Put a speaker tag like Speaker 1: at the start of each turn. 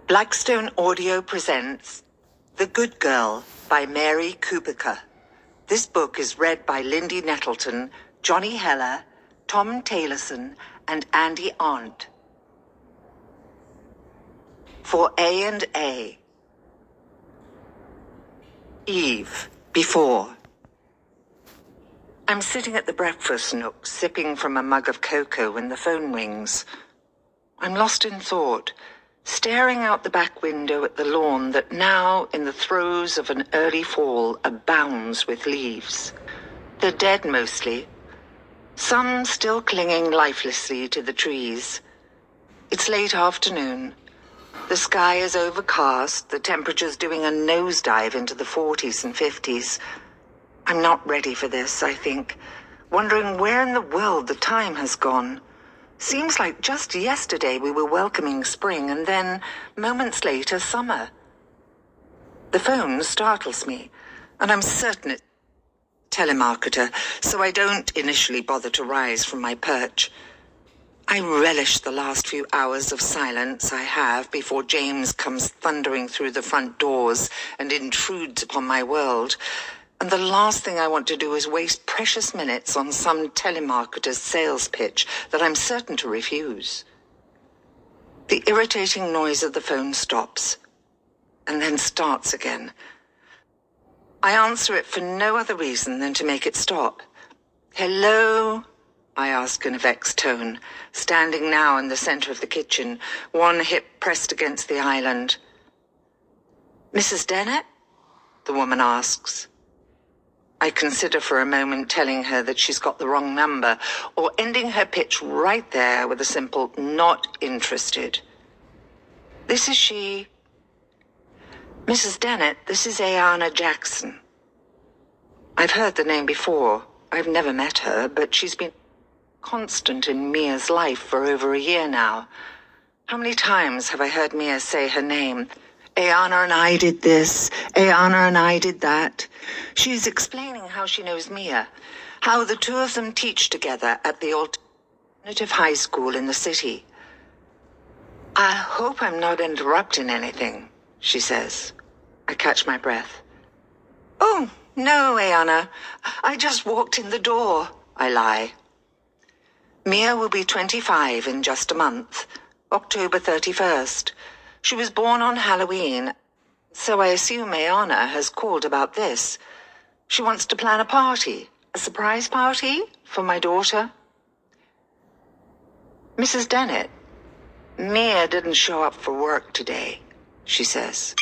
Speaker 1: Blackstone Audio presents The Good Girl by Mary kuBica. This book is read by Lindy Nettleton, Johnny Heller, Tom Taylorson, and Andy Arndt. For A&A. Eve, before. I'm sitting at the breakfast nook, sipping from a mug of cocoa when the phone rings. I'm lost in thought, staring out the back window at the lawn that now, in the throes of an early fall, abounds with leaves. They're dead mostly, some still clinging lifelessly to the trees. It's late afternoon. The sky is overcast, the temperature's doing a nosedive into the 40s and 50s. I'm not ready for this, I think, wondering where in the world the time has gone. Seems like just yesterday we were welcoming spring and then, moments later, summer. The phone startles me, and I'm certain it's a telemarketer, so I don't initially bother to rise from my perch. I relish the last few hours of silence I have before James comes thundering through the front doors and intrudes upon my world. And the last thing I want to do is waste precious minutes on some telemarketer's sales pitch that I'm certain to refuse. The irritating noise of the phone stops, and then starts again. I answer it for no other reason than to make it stop. "Hello?" I ask in a vexed tone, standing now in the center of the kitchen, one hip pressed against the island. "Mrs. Dennett?" the woman asks. I consider for a moment telling her that she's got the wrong number, or ending her pitch right there with a simple "not interested." "This is she." "Mrs. Dennett, this is Ayanna Jackson." I've heard the name before. I've never met her, but she's been constant in Mia's life for over a year now. How many times have I heard Mia say her name? "Ayanna and I did this, Ayanna and I did that." She's explaining how she knows Mia, how the two of them teach together at the alternative high school in the city. "I hope I'm not interrupting anything," she says. I catch my breath. "Oh, no, Ayanna. I just walked in the door," I lie. Mia will be 25 in just a month, October 31st. She was born on Halloween, so I assume Ayanna has called about this. She wants to plan a party, a surprise party for my daughter. "Mrs. Dennett, Mia didn't show up for work today," she says.